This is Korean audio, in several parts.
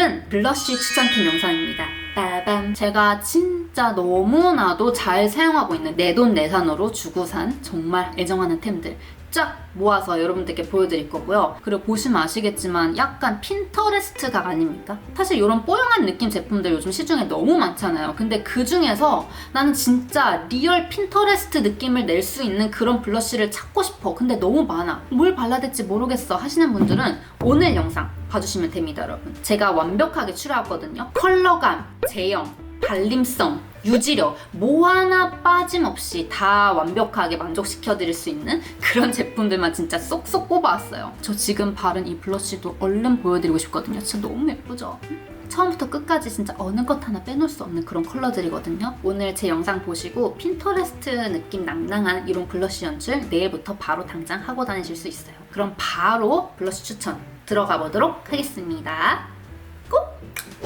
오늘은 블러쉬 추천템 영상입니다. 빠밤! 제가 진짜 너무나도 잘 사용하고 있는 내돈내산으로 주고 산 정말 애정하는 템들 쫙 모아서 여러분들께 보여드릴 거고요. 그리고 보시면 아시겠지만 약간 핀터레스트각 아닙니까? 사실 이런 뽀용한 느낌 제품들 요즘 시중에 너무 많잖아요. 근데 그 중에서 나는 진짜 리얼 핀터레스트 느낌을 낼 수 있는 그런 블러쉬를 찾고 싶어. 근데 너무 많아. 뭘 발라야 될지 모르겠어 하시는 분들은 오늘 영상 봐주시면 됩니다, 여러분. 제가 완벽하게 추려왔거든요. 컬러감, 제형, 발림성, 유지력 뭐 하나 빠짐없이 다 완벽하게 만족시켜드릴 수 있는 그런 제품들만 진짜 쏙쏙 뽑아왔어요. 저 지금 바른 이 블러쉬도 얼른 보여드리고 싶거든요. 진짜 너무 예쁘죠? 처음부터 끝까지 진짜 어느 것 하나 빼놓을 수 없는 그런 컬러들이거든요. 오늘 제 영상 보시고 핀터레스트 느낌 낭낭한 이런 블러쉬 연출 내일부터 바로 당장 하고 다니실 수 있어요. 그럼 바로 블러쉬 추천 들어가 보도록 하겠습니다. 꼭!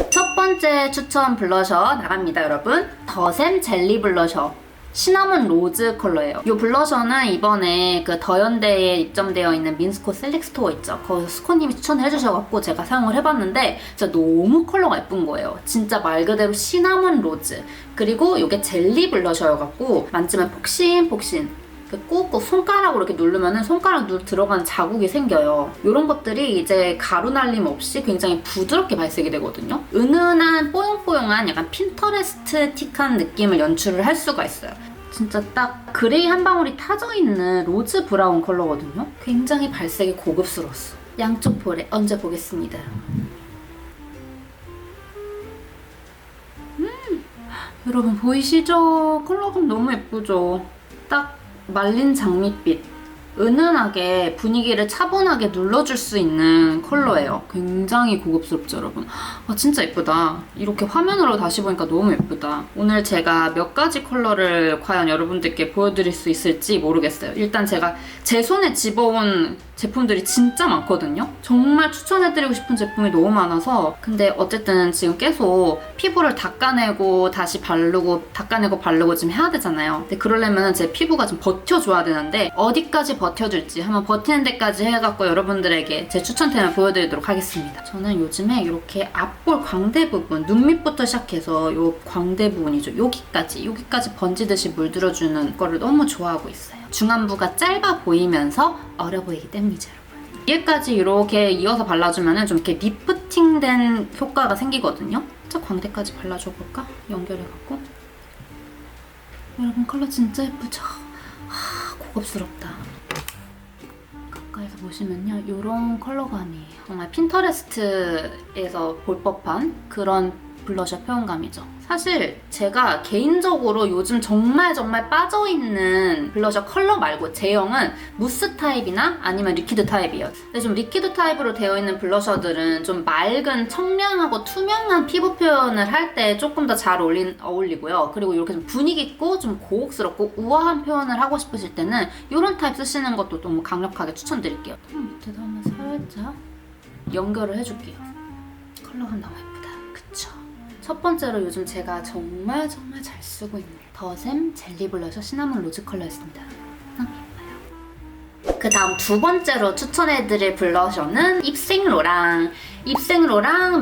첫 번째 추천 블러셔 나갑니다, 여러분. 더샘 젤리 블러셔 시나몬 로즈 컬러예요. 이 블러셔는 이번에 그 더현대에 입점되어 있는 민스코 셀렉 스토어 있죠. 거기서 스코님이 추천을 해주셔서 제가 사용을 해봤는데 진짜 너무 컬러가 예쁜 거예요. 진짜 말 그대로 시나몬 로즈. 그리고 이게 젤리 블러셔여갖고 만지면 폭신폭신 꾹꾹 손가락으로 이렇게 누르면은 손가락 들어간 자국이 생겨요. 이런 것들이 이제 가루 날림 없이 굉장히 부드럽게 발색이 되거든요. 은은한 뽀용뽀용한 약간 핀터레스트틱한 느낌을 연출을 할 수가 있어요. 진짜 딱 그레이 한 방울이 타져 있는 로즈 브라운 컬러거든요. 굉장히 발색이 고급스러웠어. 양쪽 볼에 얹어보겠습니다. 여러분 보이시죠? 컬러감 너무 예쁘죠? 딱 말린 장밋빛, 은은하게 분위기를 차분하게 눌러줄 수 있는 컬러예요. 굉장히 고급스럽죠, 여러분? 아, 진짜 예쁘다. 이렇게 화면으로 다시 보니까 너무 예쁘다. 오늘 제가 몇 가지 컬러를 과연 여러분들께 보여드릴 수 있을지 모르겠어요. 일단 제가 제 손에 집어온 제품들이 진짜 많거든요? 정말 추천해드리고 싶은 제품이 너무 많아서 근데 어쨌든 지금 계속 피부를 닦아내고 다시 바르고 닦아내고 바르고 좀 해야 되잖아요. 근데 그러려면 제 피부가 좀 버텨줘야 되는데 어디까지 버텨줄지 한번 버티는 데까지 해갖고 여러분들에게 제 추천템을 보여드리도록 하겠습니다. 저는 요즘에 이렇게 앞볼 광대 부분, 눈 밑부터 시작해서 요 광대 부분이죠. 여기까지 번지듯이 물들어주는 거를 너무 좋아하고 있어요. 중안부가 짧아 보이면서 어려 보이기 때문이죠, 여러분. 위에까지 이렇게 이어서 발라주면 좀 이렇게 리프팅된 효과가 생기거든요. 자, 광대까지 발라줘 볼까? 연결해갖고. 여러분 컬러 진짜 예쁘죠? 고급스럽다. 가까이서 보시면요, 이런 컬러감이에요. 정말 핀터레스트에서 볼 법한 그런 블러셔 표현감이죠. 사실 제가 개인적으로 요즘 정말 빠져있는 블러셔 컬러 말고 제형은 무스 타입이나 아니면 리퀴드 타입이에요. 근데 좀 리퀴드 타입으로 되어 있는 블러셔들은 좀 맑은 청량하고 투명한 피부 표현을 할 때 조금 더 잘 어울리고요. 그리고 이렇게 좀 분위기 있고 좀 고혹스럽고 우아한 표현을 하고 싶으실 때는 이런 타입 쓰시는 것도 너무 강력하게 추천드릴게요. 밑에도 한번 살짝 연결을 해줄게요. 컬러감 너무 예쁘다. 그쵸? 첫 번째로 요즘 제가 정말 잘 쓰고 있는 더샘 젤리 블러셔 시나몬 로즈 컬러였습니다. 너무 예뻐요. 그 다음 두 번째로 추천해드릴 블러셔는 입생로랑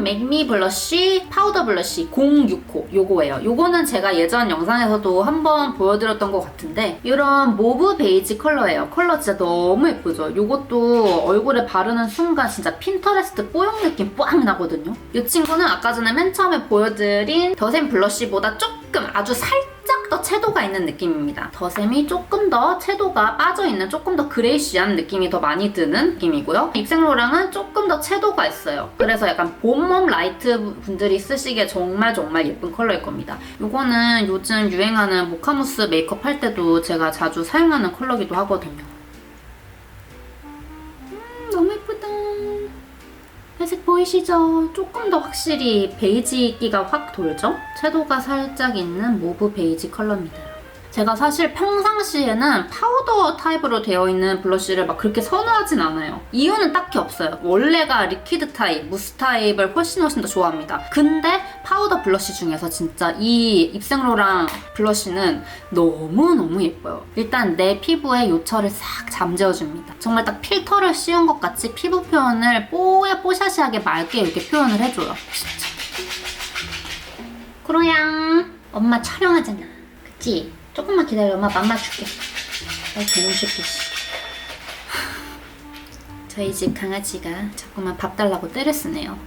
맥미 블러쉬 파우더 블러쉬 065 요거예요. 요거는 제가 예전 영상에서도 한번 보여드렸던 것 같은데 이런 모브 베이지 컬러예요. 컬러 진짜 너무 예쁘죠? 요것도 얼굴에 바르는 순간 진짜 핀터레스트 뽀용 느낌 빡 나거든요. 이 친구는 아까 전에 맨 처음에 보여드린 더샘 블러쉬보다 조금 아주 살짝 더 채도가 있는 느낌입니다. 더샘이 조금 더 채도가 빠져있는 조금 더 그레이쉬한 느낌이 더 많이 드는 느낌이고요. 입생로랑은 조금 더 채도가 있어요. 그래서 약간 봄웜 라이트 분들이 쓰시기에 정말 예쁜 컬러일 겁니다. 이거는 요즘 유행하는 모카무스 메이크업 할 때도 제가 자주 사용하는 컬러기도 하거든요. 너무 예쁘다. 회색 보이시죠? 조금 더 확실히 베이지기가 확 돌죠? 채도가 살짝 있는 모브 베이지 컬러입니다. 제가 사실 평상시에는 파우더 타입으로 되어 있는 블러쉬를 막 그렇게 선호하진 않아요. 이유는 딱히 없어요. 원래가 리퀴드 타입, 무스 타입을 훨씬 더 좋아합니다. 근데 파우더 블러쉬 중에서 진짜 이 입생로랑 블러쉬는 너무너무 예뻐요. 일단 내 피부에 요철을 싹 잠재워줍니다. 정말 딱 필터를 씌운 것 같이 피부 표현을 뽀샤시하게 맑게 이렇게 표현을 해줘요. 진짜. 크로양, 엄마 촬영하잖아. 그치? 조금만 기다려. 엄마 맘마 줄게. 아이 개놈 새끼. 저희 집 강아지가 자꾸만 밥 달라고 떼를 쓰네요.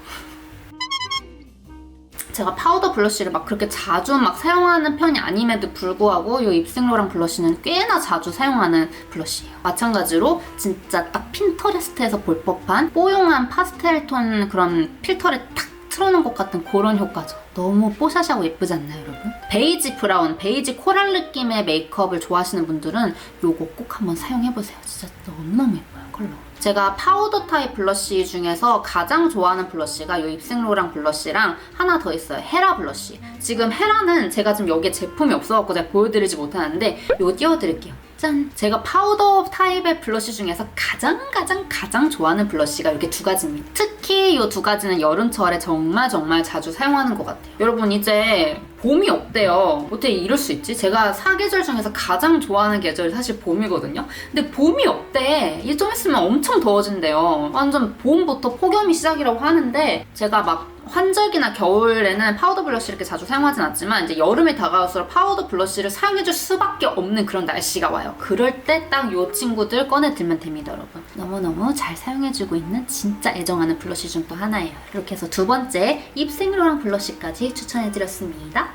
제가 파우더 블러쉬를 막 그렇게 자주 막 사용하는 편이 아님에도 불구하고 이 입생로랑 블러쉬는 꽤나 자주 사용하는 블러쉬예요. 마찬가지로 진짜 딱 핀터레스트에서 볼 법한 뽀용한 파스텔 톤 그런 필터를 탁 틀어놓은 것 같은 그런 효과죠. 너무 뽀샤시하고 예쁘지 않나요, 여러분? 베이지 브라운, 베이지 코랄 느낌의 메이크업을 좋아하시는 분들은 요거 꼭 한번 사용해보세요. 진짜 너무너무 예뻐요, 컬러. 제가 파우더 타입 블러쉬 중에서 가장 좋아하는 블러쉬가 이 입생로랑 블러쉬랑 하나 더 있어요. 헤라 블러쉬. 지금 헤라는 제가 지금 여기에 제품이 없어갖고 제가 보여드리지 못하는데 이거 띄워드릴게요. 짠! 제가 파우더 타입의 블러쉬 중에서 가장 좋아하는 블러쉬가 이렇게 두 가지입니다. 특히 이 두 가지는 여름철에 정말 자주 사용하는 것 같아요. 여러분 이제 봄이 없대요. 어떻게 이럴 수 있지? 제가 사계절 중에서 가장 좋아하는 계절이 사실 봄이거든요. 근데 봄이 없대. 이제 좀 있으면 엄청 더워진대요. 완전 봄부터 폭염이 시작이라고 하는데 제가 막 환절기나 겨울에는 파우더 블러쉬 이렇게 자주 사용하진 않지만 이제 여름이 다가올수록 파우더 블러쉬를 사용해줄 수밖에 없는 그런 날씨가 와요. 그럴 때 딱 이 친구들 꺼내들면 됩니다, 여러분. 너무너무 잘 사용해주고 있는 진짜 애정하는 블러쉬 중 또 하나예요. 이렇게 해서 두 번째 입생로랑 블러쉬까지 추천해드렸습니다.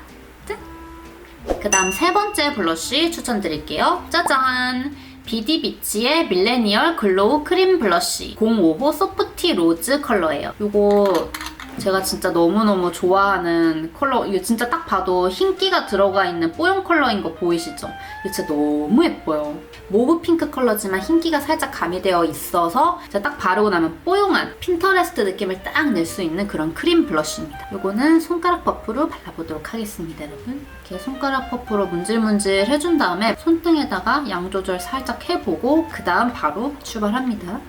그 다음 세 번째 블러쉬 추천드릴게요. 짜잔! 비디비치의 밀레니얼 글로우 크림 블러쉬 05호 소프티 로즈 컬러예요. 이거 제가 진짜 너무너무 좋아하는 컬러. 이거 진짜 딱 봐도 흰기가 들어가 있는 뽀용 컬러인 거 보이시죠? 이거 진짜 너무 예뻐요. 모브 핑크 컬러지만 흰기가 살짝 가미되어 있어서 제가 딱 바르고 나면 뽀용한 핀터레스트 느낌을 딱 낼 수 있는 그런 크림 블러쉬입니다. 이거는 손가락 퍼프로 발라보도록 하겠습니다, 여러분. 이렇게 손가락 퍼프로 문질문질 해준 다음에 손등에다가 양 조절 살짝 해보고 그 다음 바로 출발합니다.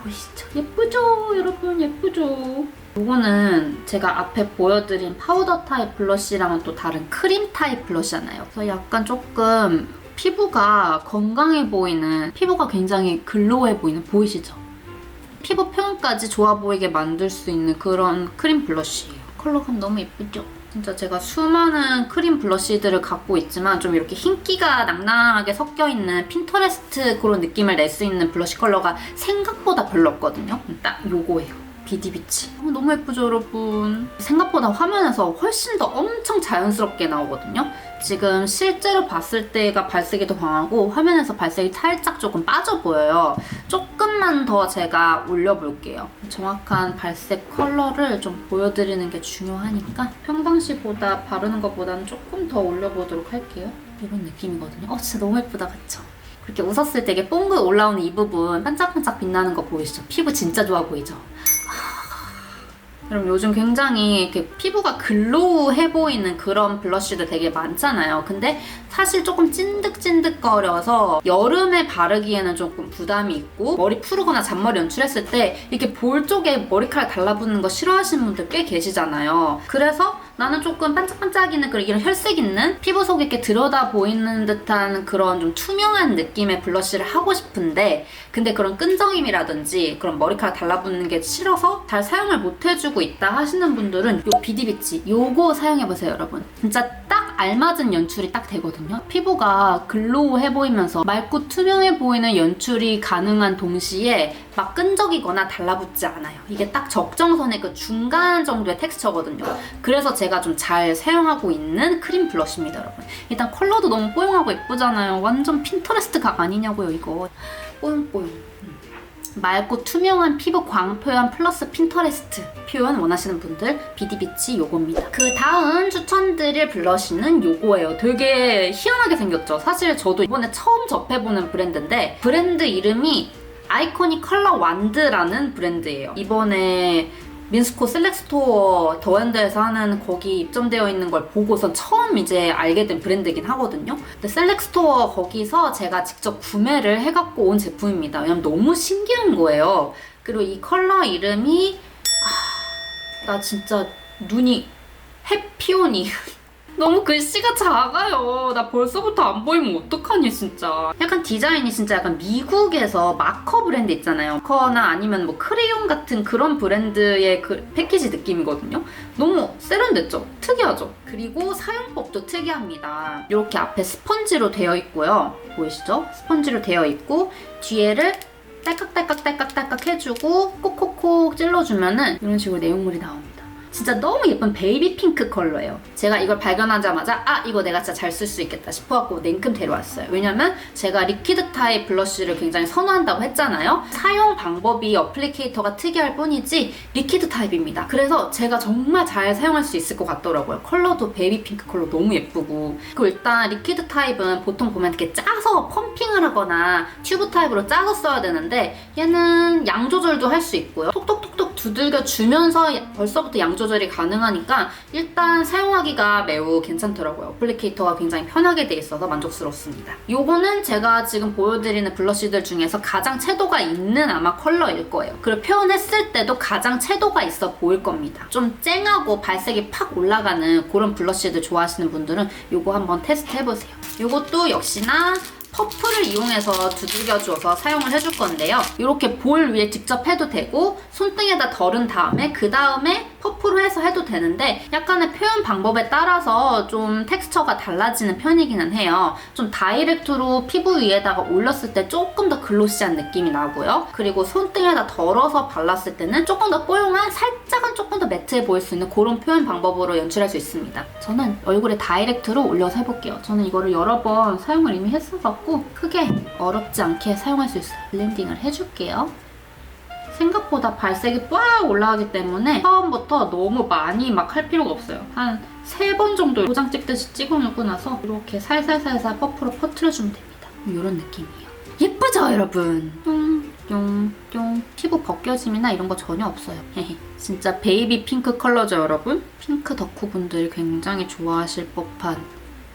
보이시죠? 예쁘죠? 여러분 예쁘죠? 이거는 제가 앞에 보여드린 파우더 타입 블러쉬랑은 또 다른 크림 타입 블러쉬잖아요. 그래서 약간 조금 피부가 건강해 보이는, 피부가 굉장히 글로우해 보이는, 보이시죠? 피부 표현까지 좋아 보이게 만들 수 있는 그런 크림 블러쉬예요. 컬러감 너무 예쁘죠? 진짜 제가 수많은 크림 블러쉬들을 갖고 있지만 좀 이렇게 흰기가 낭낭하게 섞여있는 핀터레스트 그런 느낌을 낼 수 있는 블러쉬 컬러가 생각보다 별로 없거든요. 딱 요거예요. 비디비치. 너무 예쁘죠, 여러분? 생각보다 화면에서 훨씬 더 엄청 자연스럽게 나오거든요. 지금 실제로 봤을 때가 발색이 더 강하고 화면에서 발색이 살짝 조금 빠져 보여요. 조금만 더 제가 올려볼게요. 정확한 발색 컬러를 좀 보여드리는 게 중요하니까 평상시보다 바르는 것보다는 조금 더 올려보도록 할게요. 이런 느낌이거든요. 진짜 너무 예쁘다, 그쵸? 그렇게 웃었을 때 이게 뽕긋 올라오는 이 부분 반짝반짝 빛나는 거 보이시죠? 피부 진짜 좋아 보이죠? 여러분 요즘 굉장히 이렇게 피부가 글로우해 보이는 그런 블러쉬들 되게 많잖아요. 근데 사실 조금 찐득찐득거려서 여름에 바르기에는 조금 부담이 있고 머리 푸르거나 잔머리 연출했을 때 이렇게 볼 쪽에 머리카락 달라붙는 거 싫어하시는 분들 꽤 계시잖아요. 그래서 나는 조금 반짝반짝이는 그런 이런 혈색 있는 피부 속에 이렇게 들여다 보이는 듯한 그런 좀 투명한 느낌의 블러쉬를 하고 싶은데 근데 그런 끈적임이라든지 그런 머리카락 달라붙는 게 싫어서 잘 사용을 못 해주고 있다 하시는 분들은 요 비디비치 요거 사용해보세요, 여러분. 진짜 딱 알맞은 연출이 딱 되거든요. 피부가 글로우해 보이면서 맑고 투명해 보이는 연출이 가능한 동시에 막 끈적이거나 달라붙지 않아요. 이게 딱 적정선의 그 중간 정도의 텍스처거든요. 그래서 제가 좀 잘 사용하고 있는 크림 블러쉬입니다, 여러분. 일단 컬러도 너무 뽀용하고 예쁘잖아요. 완전 핀터레스트 각 아니냐고요, 이거. 뽀용뽀용. 맑고 투명한 피부 광 표현 플러스 핀터레스트 표현 원하시는 분들 비디비치 요겁니다. 그 다음 추천드릴 블러쉬는 요거예요. 되게 희한하게 생겼죠? 사실 저도 이번에 처음 접해보는 브랜드인데 브랜드 이름이 아이코닉 컬러 완드라는 브랜드예요. 이번에 민스코 셀렉스토어 더앤드에서 하는 거기 입점되어 있는 걸 보고선 처음 이제 알게 된 브랜드이긴 하거든요. 근데 셀렉스토어 거기서 제가 직접 구매를 해갖고 온 제품입니다. 왜냐면 너무 신기한 거예요. 그리고 이 컬러 이름이 나 진짜 눈이 해피오니 너무 글씨가 작아요. 나 벌써부터 안 보이면 어떡하니 진짜. 약간 디자인이 진짜 약간 미국에서 마커 브랜드 있잖아요. 마커나 아니면 뭐 크레용 같은 그런 브랜드의 그 패키지 느낌이거든요. 너무 세련됐죠? 특이하죠? 그리고 사용법도 특이합니다. 이렇게 앞에 스펀지로 되어 있고요. 보이시죠? 스펀지로 되어 있고 뒤에를 딸깍딸깍 해주고 콕콕콕 찔러주면은 이런 식으로 내용물이 나옵니다. 진짜 너무 예쁜 베이비 핑크 컬러예요. 제가 이걸 발견하자마자 이거 내가 진짜 잘 쓸 수 있겠다 싶어갖고 냉큼 데려왔어요. 왜냐면 제가 리퀴드 타입 블러쉬를 굉장히 선호한다고 했잖아요. 사용 방법이 어플리케이터가 특이할 뿐이지 리퀴드 타입입니다. 그래서 제가 정말 잘 사용할 수 있을 것 같더라고요. 컬러도 베이비 핑크 컬러 너무 예쁘고. 그리고 일단 리퀴드 타입은 보통 보면 이렇게 짜서 펌핑을 하거나 튜브 타입으로 짜서 써야 되는데 얘는 양 조절도 할 수 있고요. 톡톡톡톡 두들겨 주면서 벌써부터 양 조절이 가능하니까 일단 사용하기가 매우 괜찮더라고요. 어플리케이터가 굉장히 편하게 돼 있어서 만족스럽습니다. 요거는 제가 지금 보여드리는 블러쉬들 중에서 가장 채도가 있는 아마 컬러일 거예요. 그리고 표현했을 때도 가장 채도가 있어 보일 겁니다. 좀 쨍하고 발색이 팍 올라가는 그런 블러쉬들 좋아하시는 분들은 요거 한번 테스트 해보세요. 요것도 역시나 퍼프를 이용해서 두들겨줘서 사용을 해줄 건데요. 이렇게 볼 위에 직접 해도 되고 손등에다 덜은 다음에 그 다음에 퍼프로 해서 해도 되는데 약간의 표현 방법에 따라서 좀 텍스처가 달라지는 편이기는 해요. 좀 다이렉트로 피부 위에다가 올렸을 때 조금 더 글로시한 느낌이 나고요. 그리고 손등에다 덜어서 발랐을 때는 조금 더 뽀용한 살짝은 조금 더 매트해 보일 수 있는 그런 표현 방법으로 연출할 수 있습니다. 저는 얼굴에 다이렉트로 올려서 해볼게요. 저는 이거를 여러 번 사용을 이미 했어서 크게 어렵지 않게 사용할 수 있어요. 블렌딩을 해줄게요. 생각보다 발색이 빡 올라가기 때문에 처음부터 너무 많이 막 할 필요가 없어요. 한 3번 정도 도장 찍듯이 찍어놓고 나서 이렇게 살살살살 퍼프로 퍼트려주면 됩니다. 이런 느낌이에요. 예쁘죠 여러분? 뿅뿅뿅 피부 벗겨짐이나 이런 거 전혀 없어요. 진짜 베이비 핑크 컬러죠 여러분? 핑크 덕후 분들이 굉장히 좋아하실 법한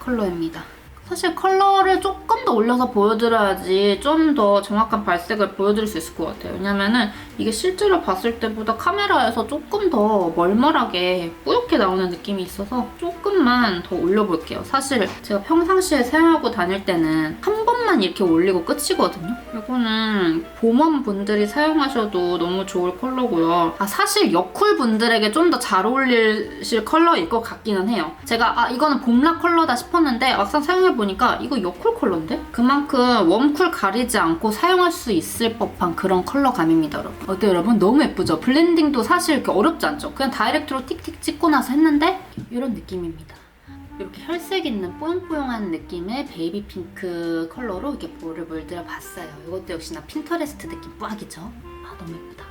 컬러입니다. 사실 컬러를 조금 더 올려서 보여드려야지 좀 더 정확한 발색을 보여드릴 수 있을 것 같아요. 왜냐면은 이게 실제로 봤을 때보다 카메라에서 조금 더 멀멀하게 뿌옇게 나오는 느낌이 있어서 조금만 더 올려볼게요. 사실 제가 평상시에 사용하고 다닐 때는 한 번만 이렇게 올리고 끝이거든요. 이거는 봄원 분들이 사용하셔도 너무 좋을 컬러고요. 사실 여쿨 분들에게 좀 더 잘 어울리실 컬러일 것 같기는 해요. 제가 이거는 봄락 컬러다 싶었는데 막상 사용해보니까 이거 여쿨 컬러인데? 그만큼 웜쿨 가리지 않고 사용할 수 있을 법한 그런 컬러감입니다, 여러분. 어때요, 여러분? 너무 예쁘죠? 블렌딩도 사실 이렇게 어렵지 않죠? 그냥 다이렉트로 틱틱 찍고 나서 했는데 이런 느낌입니다. 이렇게 혈색 있는 뽀용뽀용한 느낌의 베이비 핑크 컬러로 이렇게 볼을 물들여 봤어요. 이것도 역시나 핀터레스트 느낌 빡이죠? 너무 예쁘다.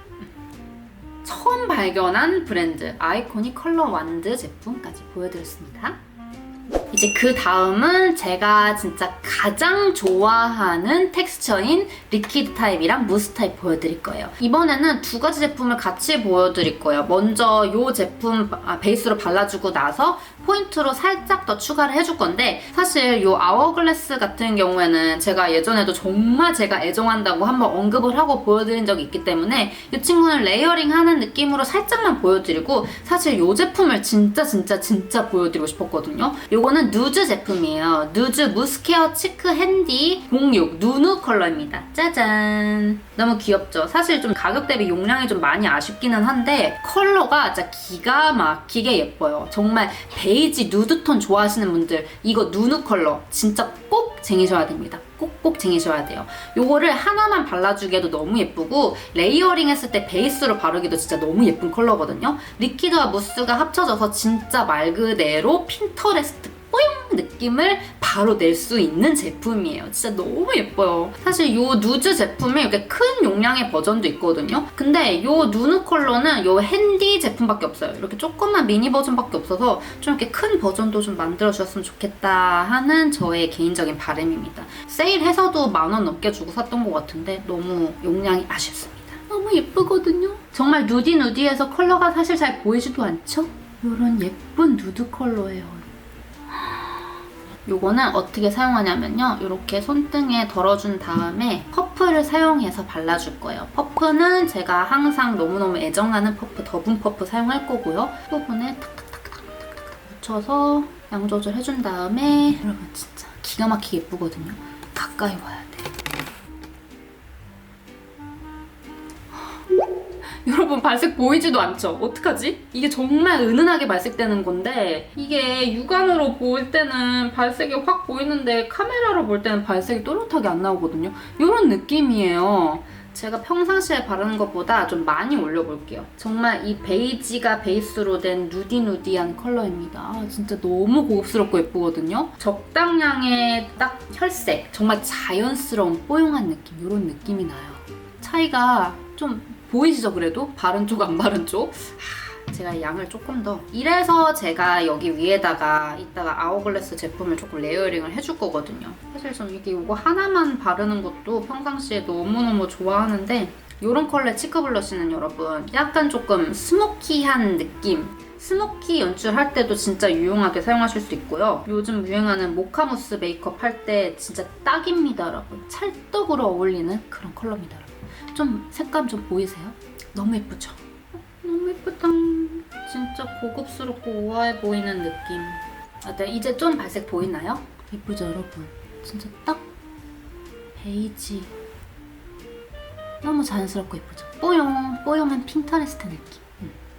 처음 발견한 브랜드 아이코닉 컬러 완드 제품까지 보여드렸습니다. 이제 그 다음은 제가 진짜 가장 좋아하는 텍스처인 리퀴드 타입이랑 무스 타입 보여드릴 거예요. 이번에는 두 가지 제품을 같이 보여드릴 거예요. 먼저 이 제품 베이스로 발라주고 나서 포인트로 살짝 더 추가를 해줄 건데 사실 이 아워글래스 같은 경우에는 제가 예전에도 정말 제가 애정한다고 한번 언급을 하고 보여드린 적이 있기 때문에 이 친구는 레이어링 하는 느낌으로 살짝만 보여드리고 사실 이 제품을 진짜 보여드리고 싶었거든요. 이거는 누즈 제품이에요. 누즈 무스케어 치크 핸디 06 누누 컬러입니다. 짜잔! 너무 귀엽죠? 사실 좀 가격 대비 용량이 좀 많이 아쉽기는 한데 컬러가 진짜 기가 막히게 예뻐요. 정말 베이지 누드톤 좋아하시는 분들 이거 누누 컬러 진짜 꼭 쟁이셔야 됩니다. 꼭꼭 쟁이셔야 돼요. 요거를 하나만 발라주기에도 너무 예쁘고 레이어링 했을 때 베이스로 바르기도 진짜 너무 예쁜 컬러거든요. 리퀴드와 무스가 합쳐져서 진짜 말 그대로 핀터레스트 뽀용 느낌을 바로 낼 수 있는 제품이에요. 진짜 너무 예뻐요. 사실 이 누즈 제품이 이렇게 큰 용량의 버전도 있거든요. 근데 이 누누 컬러는 이 핸디 제품밖에 없어요. 이렇게 조그만 미니 버전밖에 없어서 좀 이렇게 큰 버전도 좀 만들어주셨으면 좋겠다 하는 저의 개인적인 바람입니다. 세일해서도 10,000원 넘게 주고 샀던 것 같은데 너무 용량이 아쉽습니다. 너무 예쁘거든요. 정말 누디누디해서 컬러가 사실 잘 보이지도 않죠? 이런 예쁜 누드 컬러예요. 요거는 어떻게 사용하냐면요. 이렇게 손등에 덜어준 다음에 퍼프를 사용해서 발라줄 거예요. 퍼프는 제가 항상 너무너무 애정하는 퍼프, 더분 퍼프 사용할 거고요. 부분에 탁탁탁탁탁탁 묻혀서 양 조절해준 다음에 여러분 진짜 기가 막히게 예쁘거든요. 가까이 와야 돼. 여러분 발색 보이지도 않죠? 어떡하지? 이게 정말 은은하게 발색되는 건데 이게 육안으로 볼 때는 발색이 확 보이는데 카메라로 볼 때는 발색이 또렷하게 안 나오거든요. 이런 느낌이에요. 제가 평상시에 바르는 것보다 좀 많이 올려볼게요. 정말 이 베이지가 베이스로 된 누디누디한 컬러입니다. 진짜 너무 고급스럽고 예쁘거든요. 적당량의 딱 혈색, 정말 자연스러운 뽀용한 느낌, 이런 느낌이 나요. 차이가 좀 보이시죠? 그래도? 바른 쪽, 안 바른 쪽? 제가 양을 조금 더. 이래서 제가 여기 위에다가 이따가 아워글래스 제품을 조금 레이어링을 해줄 거거든요. 사실 전 이게 이거 하나만 바르는 것도 평상시에 너무너무 좋아하는데 이런 컬러의 치크 블러쉬는 여러분 약간 조금 스모키한 느낌, 스모키 연출할 때도 진짜 유용하게 사용하실 수 있고요. 요즘 유행하는 모카무스 메이크업 할 때 진짜 딱입니다, 여러분. 찰떡으로 어울리는 그런 컬러입니다, 여러분. 좀 색감 좀 보이세요? 너무 예쁘죠? 너무 예쁘다. 진짜 고급스럽고 우아해 보이는 느낌. 네, 이제 좀 발색 보이나요? 예쁘죠, 여러분? 진짜 딱 베이지. 너무 자연스럽고 예쁘죠? 뽀용한 핀터레스트 느낌.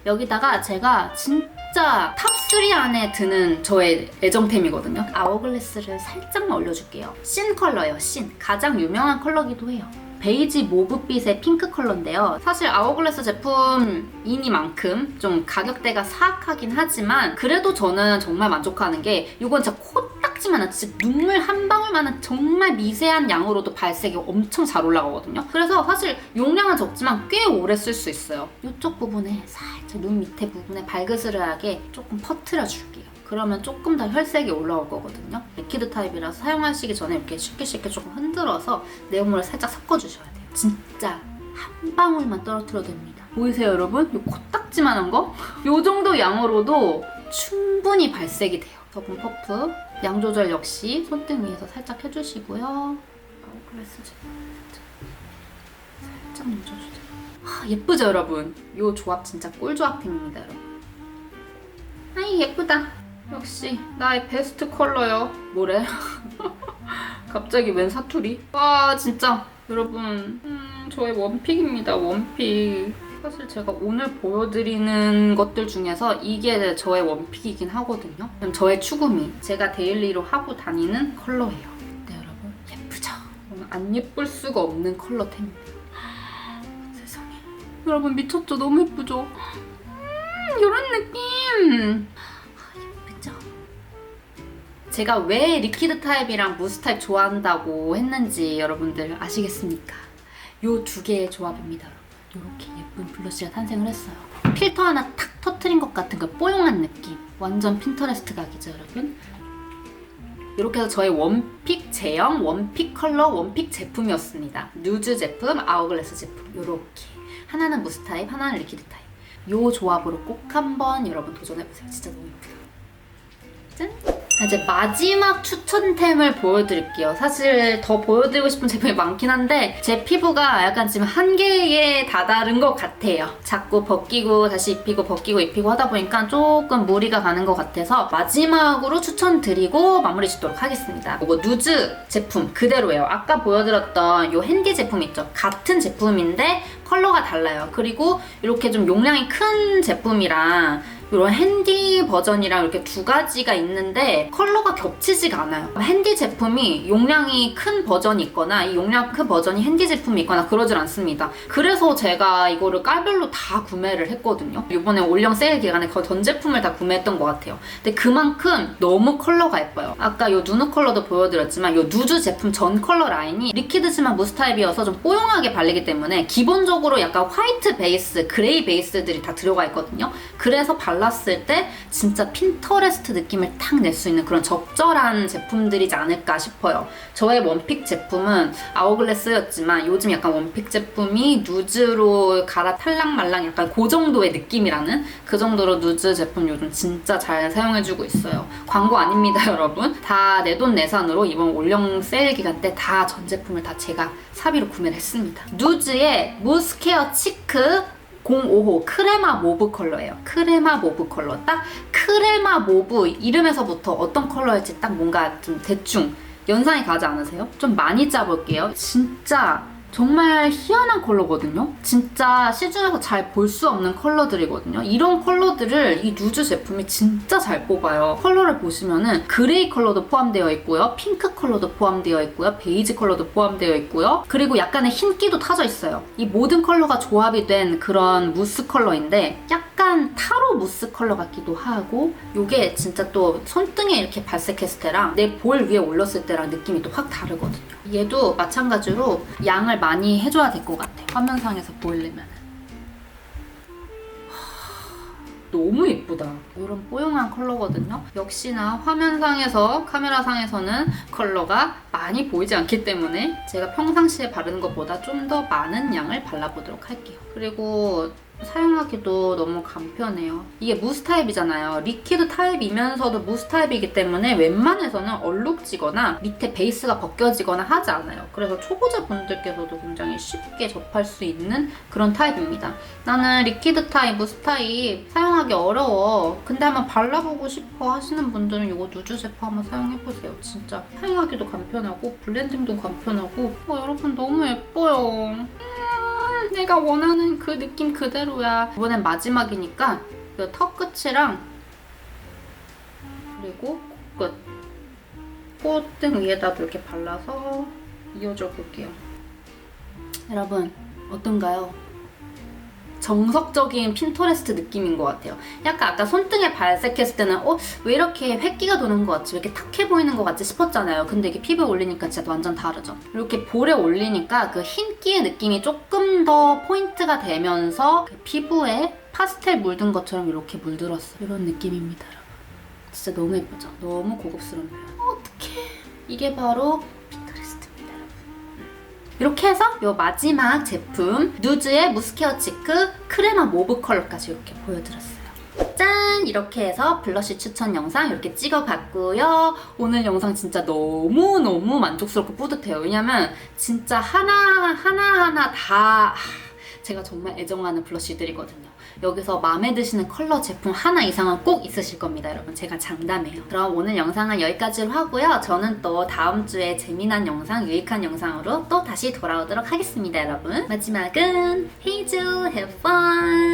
여기다가 제가 진짜 탑3 안에 드는 저의 애정템이거든요. 아워글래스를 살짝만 올려줄게요. 신 컬러예요, 신. 가장 유명한 컬러기도 해요. 베이지 모브빛의 핑크 컬러인데요. 사실 아워글래스 제품이니만큼 좀 가격대가 사악하긴 하지만 그래도 저는 정말 만족하는 게 이건 진짜 코딱지만한 진짜 눈물 한 방울만한 정말 미세한 양으로도 발색이 엄청 잘 올라가거든요. 그래서 사실 용량은 적지만 꽤 오래 쓸 수 있어요. 이쪽 부분에 살짝 눈 밑에 부분에 발그스르하게 조금 퍼트려 줄게요. 그러면 조금 더 혈색이 올라올 거거든요. 리퀴드 타입이라서 사용하시기 전에 이렇게 쉽게 조금 흔들어서 내용물을 살짝 섞어주셔야 돼요. 진짜 한 방울만 떨어뜨려도 됩니다. 보이세요, 여러분? 이 코딱지만한 거? 이 정도 양으로도 충분히 발색이 돼요. 더분 퍼프, 양 조절 역시 손등 위에서 살짝 해주시고요. 아워글래스 살짝 묻혀주세요. 예쁘죠, 여러분? 이 조합 진짜 꿀조합템입니다, 여러분. 아이, 예쁘다. 역시 나의 베스트 컬러요. 뭐래? 갑자기 웬 사투리? 와, 진짜 여러분 저의 원픽입니다. 원픽. 사실 제가 오늘 보여드리는 것들 중에서 이게 저의 원픽이긴 하거든요. 저의 추구미, 제가 데일리로 하고 다니는 컬러예요. 네, 여러분 예쁘죠? 안 예쁠 수가 없는 컬러템입니다. 세상에, 여러분 미쳤죠? 너무 예쁘죠? 이런 느낌. 예쁘죠? 제가 왜 리퀴드 타입이랑 무스 타입 좋아한다고 했는지 여러분들 아시겠습니까? 요 두 개의 조합입니다. 이렇게 예쁜 블러쉬가 탄생을 했어요. 필터 하나 탁 터트린 것 같은 그 뽀용한 느낌. 완전 핀터레스트 각이죠, 여러분? 이렇게 해서 저의 원픽 제형, 원픽 컬러, 원픽 제품이었습니다. 누즈 제품, 아워글래스 제품. 요렇게. 하나는 무스 타입, 하나는 리퀴드 타입. 요 조합으로 꼭 한번 여러분 도전해보세요. 진짜 너무 예쁘다. 짠! 이제 마지막 추천템을 보여드릴게요. 사실 더 보여드리고 싶은 제품이 많긴 한데 제 피부가 약간 지금 한계에 다다른 것 같아요. 자꾸 벗기고 다시 입히고 벗기고 입히고 하다 보니까 조금 무리가 가는 것 같아서 마지막으로 추천드리고 마무리 짓도록 하겠습니다. 이거 누즈 제품 그대로예요. 아까 보여드렸던 이 핸디 제품 있죠? 같은 제품인데 컬러가 달라요. 그리고 이렇게 좀 용량이 큰 제품이랑 이런 핸디 버전이랑 이렇게 두 가지가 있는데 컬러가 겹치지가 않아요. 핸디 제품이 용량이 큰 버전이 있거나 이 용량 큰 버전이 핸디 제품이 있거나 그러질 않습니다. 그래서 제가 이거를 깔별로 다 구매를 했거든요. 이번에 올영 세일 기간에 거의 전 제품을 다 구매했던 것 같아요. 근데 그만큼 너무 컬러가 예뻐요. 아까 이 누드 컬러도 보여드렸지만 이 누즈 제품 전 컬러 라인이 리퀴드지만 무스 타입이어서 좀 뽀용하게 발리기 때문에 기본적으로 전체적으로 약간 화이트 베이스, 그레이 베이스들이 다 들어가 있거든요. 그래서 발랐을 때 진짜 핀터레스트 느낌을 탁 낼 수 있는 그런 적절한 제품들이지 않을까 싶어요. 저의 원픽 제품은 아워글래스였지만 요즘 약간 원픽 제품이 누즈로 갈아 탈랑말랑 약간 그 정도의 느낌이라는, 그 정도로 누즈 제품 요즘 진짜 잘 사용해주고 있어요. 광고 아닙니다, 여러분. 다 내돈내산으로 이번 올영 세일 기간 때 다 전 제품을 다 제가 사비로 구매를 했습니다. 누즈의 무스케어 치크 05호 크레마 모브 컬러예요. 크레마 모브 컬러. 딱 크레마 모브 이름에서부터 어떤 컬러일지 딱 뭔가 좀 대충 연상이 가지 않으세요? 좀 많이 짜볼게요. 진짜 정말 희한한 컬러거든요. 진짜 시중에서 잘 볼 수 없는 컬러들이거든요. 이런 컬러들을 이 누즈 제품이 진짜 잘 뽑아요. 컬러를 보시면은 그레이 컬러도 포함되어 있고요. 핑크 컬러도 포함되어 있고요. 베이지 컬러도 포함되어 있고요. 그리고 약간의 흰기도 타져 있어요. 이 모든 컬러가 조합이 된 그런 무스 컬러인데 약간 타로 무스 컬러 같기도 하고, 이게 진짜 또 손등에 이렇게 발색했을 때랑 내 볼 위에 올렸을 때랑 느낌이 또 확 다르거든요. 얘도 마찬가지로 양을 많이 해줘야 될 것 같아요. 화면상에서 보이려면. 너무 예쁘다. 이런 뽀용한 컬러거든요. 역시나 화면상에서, 카메라상에서는 컬러가 많이 보이지 않기 때문에 제가 평상시에 바르는 것보다 좀 더 많은 양을 발라보도록 할게요. 그리고 사용하기도 너무 간편해요. 이게 무스 타입이잖아요. 리퀴드 타입이면서도 무스 타입이기 때문에 웬만해서는 얼룩지거나 밑에 베이스가 벗겨지거나 하지 않아요. 그래서 초보자분들께서도 굉장히 쉽게 접할 수 있는 그런 타입입니다. 나는 리퀴드 타입, 무스 타입 사용하기 어려워, 근데 한번 발라보고 싶어 하시는 분들은 이거 누즈 제품 한번 사용해보세요. 진짜 사용하기도 간편하고 블렌딩도 간편하고 여러분 너무 예뻐요. 내가 원하는 그 느낌 그대로야. 이번엔 마지막이니까 이 턱 끝이랑 그리고 코끝, 콧등 위에다도 이렇게 발라서 이어줘 볼게요. 여러분 어떤가요? 정석적인 핀터레스트 느낌인 것 같아요. 약간 아까 손등에 발색했을 때는 왜 이렇게 획기가 도는 것 같지? 왜 이렇게 탁해 보이는 것 같지 싶었잖아요. 근데 이게 피부에 올리니까 진짜 완전 다르죠. 이렇게 볼에 올리니까 그 흰기의 느낌이 조금 더 포인트가 되면서 그 피부에 파스텔 물든 것처럼 이렇게 물들었어요. 이런 느낌입니다, 여러분. 진짜 너무 예쁘죠? 너무 고급스러운 표현. 어떡해. 이게 바로 이렇게 해서 이 마지막 제품 누즈의 무스케어 치크 크레마 모브 컬러까지 이렇게 보여드렸어요. 짠! 이렇게 해서 블러쉬 추천 영상 이렇게 찍어봤고요. 오늘 영상 진짜 너무너무 만족스럽고 뿌듯해요. 왜냐면 진짜 하나하나 다 제가 정말 애정하는 블러쉬들이거든요. 여기서 마음에 드시는 컬러 제품 하나 이상은 꼭 있으실 겁니다, 여러분. 제가 장담해요. 그럼 오늘 영상은 여기까지로 하고요. 저는 또 다음 주에 재미난 영상, 유익한 영상으로 또 다시 돌아오도록 하겠습니다, 여러분. 마지막은 헤이즈 have fun!